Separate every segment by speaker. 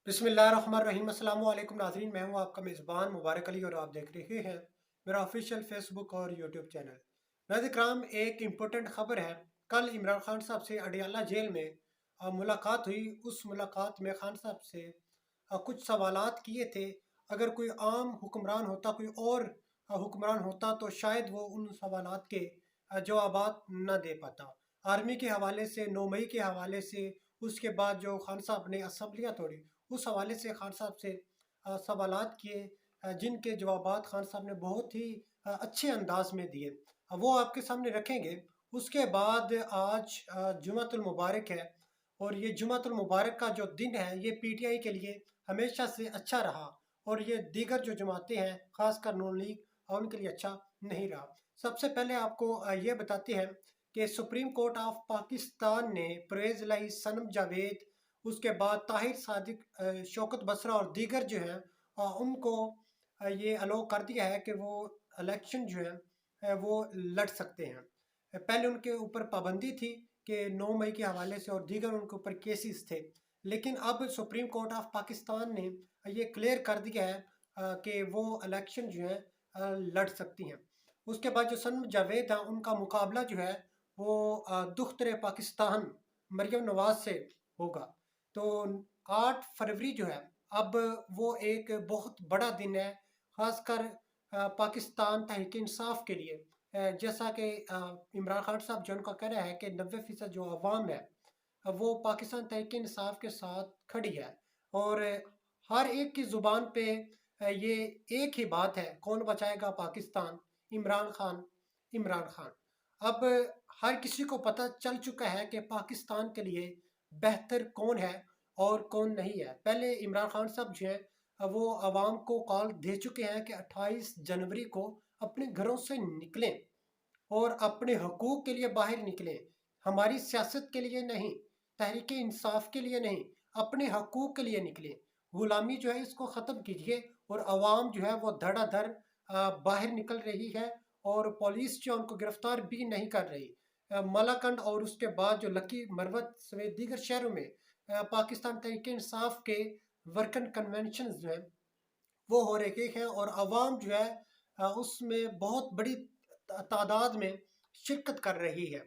Speaker 1: बिस्मिल्लाहिर्रहमानिर्रहीम। अस्सलाम वालेकुम नाज़रीन, मैं हूं आपका मेज़बान मुबारक अली और आप देख रहे हैं मेरा ऑफिशियल फेसबुक और यूट्यूब चैनल। नाज़रीन कराम, एक इम्पोर्टेंट ख़बर है। कल इमरान खान साहब से अडियाला जेल में मुलाकात हुई। उस मुलाकात में खान साहब से कुछ सवालात किए थे। अगर कोई आम हुक्मरान होता, कोई और हुक्मरान होता तो शायद वो उन सवालात के जवाबात न दे पाता। आर्मी के हवाले से, 9 मई के हवाले से, उसके बाद जो खान साहब ने असम्बलियाँ तोड़ी, उस हवाले से खान साहब से सवालात किए, जिनके जवाबात खान साहब ने बहुत ही अच्छे अंदाज में दिए। वो आपके सामने रखेंगे। उसके बाद आज जुमातुल मुबारक है, और ये जुमातुल मुबारक का जो दिन है ये पीटीआई के लिए हमेशा से अच्छा रहा, और ये दीगर जो जमातें हैं खासकर नून लीग, उनके लिए अच्छा नहीं रहा। सबसे पहले आपको ये बताते हैं कि सुप्रीम कोर्ट ऑफ पाकिस्तान ने परवेज़ इलाही, सनम जावेद, उसके बाद ताहिर सादिक, शौकत बसरा और दीगर जो हैं उनको ये अलो कर दिया है कि वो इलेक्शन जो है वो लड़ सकते हैं। पहले उनके ऊपर पाबंदी थी कि 9 मई के हवाले से और दीगर उनके ऊपर केसेस थे, लेकिन अब सुप्रीम कोर्ट ऑफ पाकिस्तान ने ये क्लियर कर दिया है कि वो इलेक्शन जो है लड़ सकती हैं। उसके बाद जो सनम जावेद हैं उनका मुकाबला जो है वो दुख्तर पाकिस्तान मरियम नवाज से होगा। तो 8 फरवरी जो है, अब वो एक बहुत बड़ा दिन है, ख़ासकर पाकिस्तान तहरीक इंसाफ के लिए। जैसा कि इमरान खान साहब जो उनका कहना है कि 90% जो अवाम है वो पाकिस्तान तहरीक इंसाफ के साथ खड़ी है, और हर एक की ज़ुबान पे ये एक ही बात है, कौन बचाएगा पाकिस्तान? इमरान खान, इमरान खान। अब हर किसी को पता चल चुका है कि पाकिस्तान के लिए बेहतर कौन है और कौन नहीं है। पहले इमरान खान साहब जो हैं वो आवाम को कॉल दे चुके हैं कि 28 जनवरी को अपने घरों से निकलें और अपने हकूक़ के लिए बाहर निकलें। हमारी सियासत के लिए नहीं, तहरीक इंसाफ के लिए नहीं, अपने हकूक़ के लिए निकलें। ग़ुलामी जो है इसको ख़त्म कीजिए। और आवाम जो है वो धड़ाधड़ बाहर निकल रही है, और पुलिस जो उनको गिरफ्तार भी नहीं कर रही। मलाकंड और उसके बाद जो लकी मरवत समेत दीगर शहरों में पाकिस्तान तहरीक इंसाफ के वर्कन कन्वेंशन जो हैं वो हो रहे हैं, और आवाम जो है उसमें बहुत बड़ी तादाद में शिरकत कर रही है।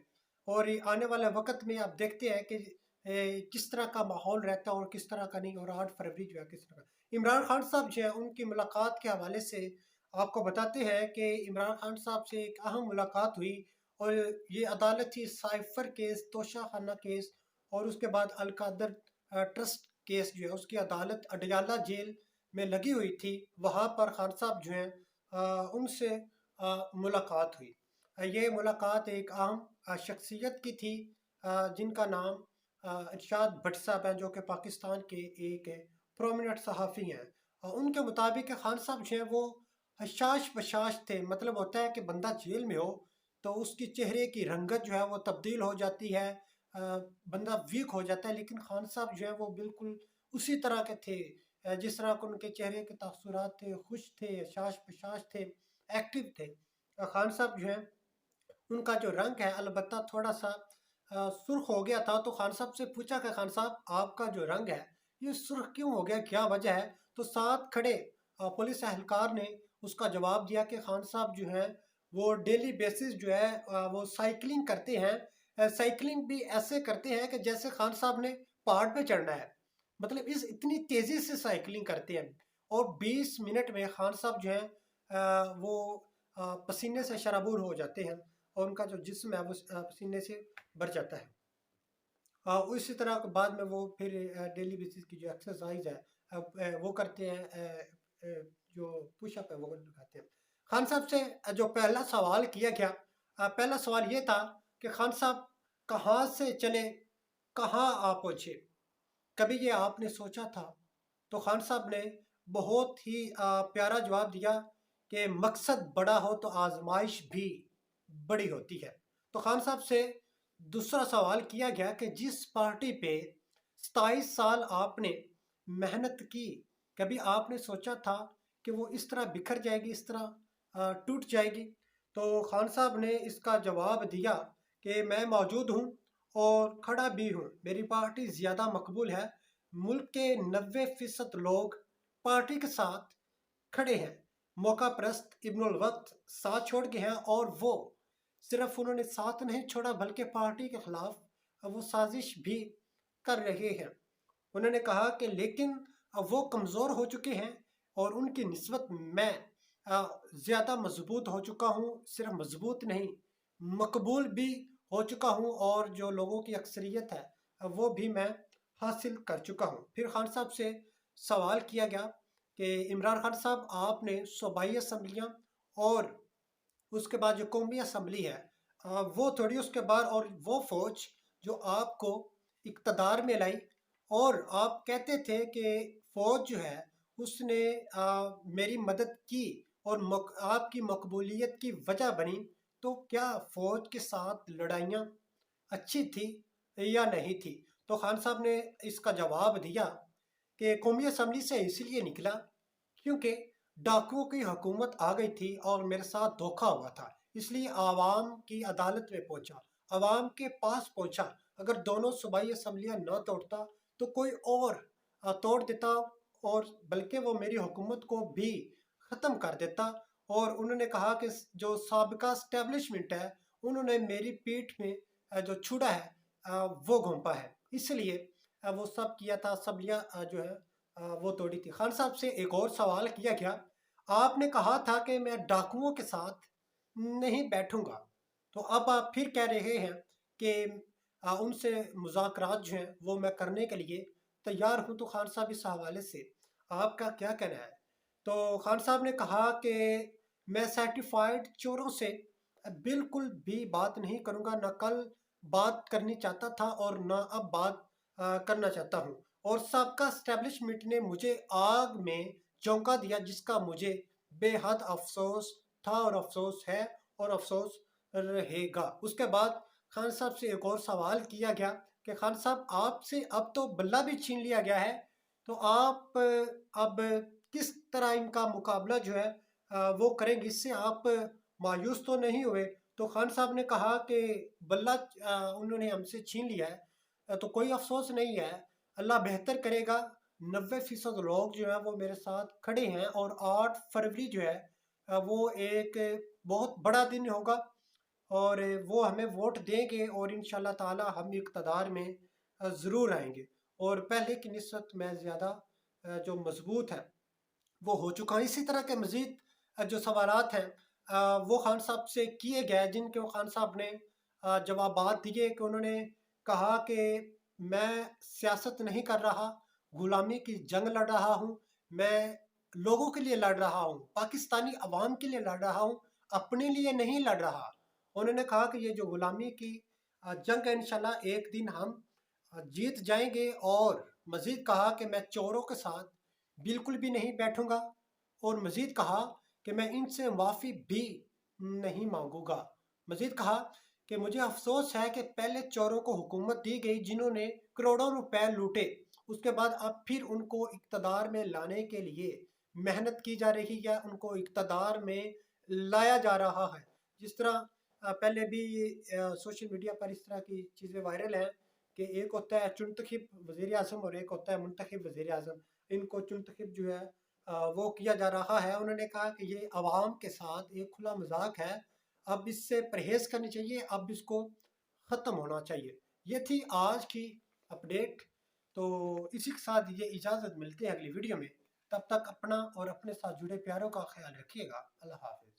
Speaker 1: और ये आने वाले वक्त में आप देखते हैं कि किस तरह का माहौल रहता है और किस तरह का नहीं। और 8 फरवरी जो है किस तरह का। इमरान खान साहब जो है उनकी मुलाकात के हवाले से आपको बताते हैं कि इमरान खान साहब से एक अहम मुलाकात हुई, और ये अदालत थी साइफर केस, तोशा खाना केस, और उसके बाद अलकादर ट्रस्ट केस जो है उसकी अदालत अडियाला जेल में लगी हुई थी। वहाँ पर खान साहब जो हैं उनसे मुलाकात हुई। ये मुलाकात एक अहम शख्सियत की थी, जिनका नाम इरशाद भट्ट साहब हैं, जो कि पाकिस्तान के एक प्रोमिनेंट सहाफ़ी हैं। उनके मुताबिक खान साहब जो हैं वो हशाश बशाश थे। मतलब होता है कि बंदा जेल में हो तो उसकी चेहरे की रंगत जो है वो तब्दील हो जाती है, बंदा वीक हो जाता है, लेकिन खान साहब जो है वो बिल्कुल उसी तरह के थे जिस तरह के उनके चेहरे के तासुरात थे, खुश थे, हशाश बशाश थे, एक्टिव थे। खान साहब जो हैं उनका जो रंग है अलबत्ता थोड़ा सा सुर्ख हो गया था। तो खान साहब से पूछा कि खान साहब आपका जो रंग है ये सुर्ख क्यों हो गया, क्या वजह है? तो साथ खड़े पुलिस एहलकार ने उसका जवाब दिया कि खान साहब जो हैं वो डेली बेसिस जो है वो साइकिलिंग करते हैं। साइकिलिंग भी ऐसे करते हैं कि जैसे खान साहब ने पहाड़ पे चढ़ना है। मतलब इस इतनी तेज़ी से साइकिलिंग करते हैं, और 20 मिनट में खान साहब जो हैं वो पसीने से शराबूर हो जाते हैं, और उनका जो जिस्म है वो पसीने से भर जाता है। इसी तरह के बाद में वो फिर डेली बेसिस की जो एक्सरसाइज है वो करते हैं, जो पुशअप है वो लगाते हैं। खान साहब से जो पहला सवाल किया गया, पहला सवाल ये था कि खान साहब कहाँ से चले, कहाँ आ पहुँचे, कभी ये आपने सोचा था? तो खान साहब ने बहुत ही प्यारा जवाब दिया कि मकसद बड़ा हो तो आजमाइश भी बड़ी होती है। तो खान साहब से दूसरा सवाल किया गया कि जिस पार्टी पे 27 साल आपने मेहनत की, कभी आपने सोचा था कि वो इस तरह बिखर जाएगी, इस तरह टूट जाएगी? तो खान साहब ने इसका जवाब दिया कि मैं मौजूद हूँ और खड़ा भी हूँ, मेरी पार्टी ज़्यादा मकबूल है, मुल्क के 90% लोग पार्टी के साथ खड़े हैं। मौका परस्त इब्नुल वक्त साथ छोड़ गए हैं, और वो सिर्फ उन्होंने साथ नहीं छोड़ा बल्कि पार्टी के खिलाफ वो साजिश भी कर रहे हैं। उन्होंने कहा कि लेकिन अब वो कमज़ोर हो चुके हैं और उनकी निस्बत मैं ज़्यादा मजबूत हो चुका हूँ। सिर्फ मजबूत नहीं, मकबूल भी हो चुका हूँ, और जो लोगों की अक्सरियत है वो भी मैं हासिल कर चुका हूँ। फिर खान साहब से सवाल किया गया कि इमरान खान साहब, आपने सूबाई असम्बलियाँ और उसके बाद जो कौमी असम्बली है वो थोड़ी उसके बाद, और वो फौज जो आपको इक़्तिदार में लाई, और आप कहते थे कि फौज जो है उसने मेरी मदद की और आपकी मकबूलियत की वजह बनी, तो क्या फौज के साथ लड़ाइयाँ अच्छी थी या नहीं थी? तो खान साहब ने इसका जवाब दिया कि कौमी असम्बली से इसलिए निकला क्योंकि डाकुओं की हुकूमत आ गई थी और मेरे साथ धोखा हुआ था, इसलिए आवाम की अदालत में पहुंचा, आवाम के पास पहुंचा। अगर दोनों सूबाई असम्बलियाँ न तोड़ता तो कोई और तोड़ देता, और बल्कि वो मेरी हुकूमत को भी ख़त्म कर देता। और उन्होंने कहा कि जो साबिका स्टैब्लिशमेंट है उन्होंने मेरी पीठ में जो छुड़ा है वो घोंपा है, इसलिए वो सब किया था, असम्बलियाँ जो है वो तोड़ी थी। खान साहब से एक और सवाल किया गया, आपने कहा था कि मैं डाकुओं के साथ नहीं बैठूंगा, तो अब आप फिर कह रहे हैं कि उनसे मुज़ाकरात जो हैं वो मैं करने के लिए तैयार हूं। तो खान साहब, इस हवाले से आपका क्या कहना है? तो खान साहब ने कहा कि मैं सर्टिफाइड चोरों से बिल्कुल भी बात नहीं करूंगा, न कल बात करनी चाहता था और न अब बात करना चाहता हूं। और सबका स्टैब्लिशमेंट ने मुझे आग में झोंका दिया, जिसका मुझे बेहद अफसोस था और अफसोस है और अफसोस रहेगा। उसके बाद खान साहब से एक और सवाल किया गया कि खान साहब, आपसे अब तो बल्ला भी छीन लिया गया है, तो आप अब किस तरह इनका मुकाबला जो है वो करेंगे, इससे आप मायूस तो नहीं हुए? तो खान साहब ने कहा कि बल्ला उन्होंने हमसे छीन लिया है तो कोई अफसोस नहीं है, अल्लाह बेहतर करेगा। 90% लोग जो है वो मेरे साथ खड़े हैं, और 8 फरवरी जो है वो एक बहुत बड़ा दिन होगा, और वो हमें वोट देंगे और इंशाल्लाह ताला हम इक़्तिदार में ज़रूर आएंगे, और पहले की निस्बत में ज़्यादा जो मजबूत है वो हो चुका है। इसी तरह के मज़ीद जो सवालात हैं वो खान साहब से किए गए, जिनके खान साहब ने जवाबात दिए कि उन्होंने कहा कि मैं सियासत नहीं कर रहा, गुलामी की जंग लड़ रहा हूँ, मैं लोगों के लिए लड़ रहा हूँ, पाकिस्तानी अवाम के लिए लड़ रहा हूँ, अपने लिए नहीं लड़ रहा। उन्होंने कहा कि ये जो गुलामी की जंग है इंशाल्लाह एक दिन हम जीत जाएंगे, और मज़ीद कहा कि मैं चोरों के साथ बिल्कुल भी नहीं बैठूंगा, और मज़ीद कहा कि मैं इनसे माफ़ी भी नहीं मांगूंगा। मज़ीद कहा कि मुझे अफसोस है कि पहले चोरों को हुकूमत दी गई जिन्होंने करोड़ों रुपए लूटे, उसके बाद अब फिर उनको इक़्तिदार में लाने के लिए मेहनत की जा रही है, उनको इक़्तिदार में लाया जा रहा है। जिस तरह पहले भी सोशल मीडिया पर इस तरह की चीज़ें वायरल हैं कि एक होता है चुनतखब वज़ीर आज़म और एक होता है मुंतखब वज़ीर आज़म। इनको चुनतखब जो है वो किया जा रहा है। उन्होंने कहा कि ये अवाम के साथ एक खुला मजाक है, अब इससे परहेज़ करनी चाहिए, अब इसको ख़त्म होना चाहिए। ये थी आज की अपडेट। तो इसी के साथ ये इजाज़त, मिलते हैं अगली वीडियो में। तब तक अपना और अपने साथ जुड़े प्यारों का ख्याल रखिएगा। अल्लाह हाफ़िज़।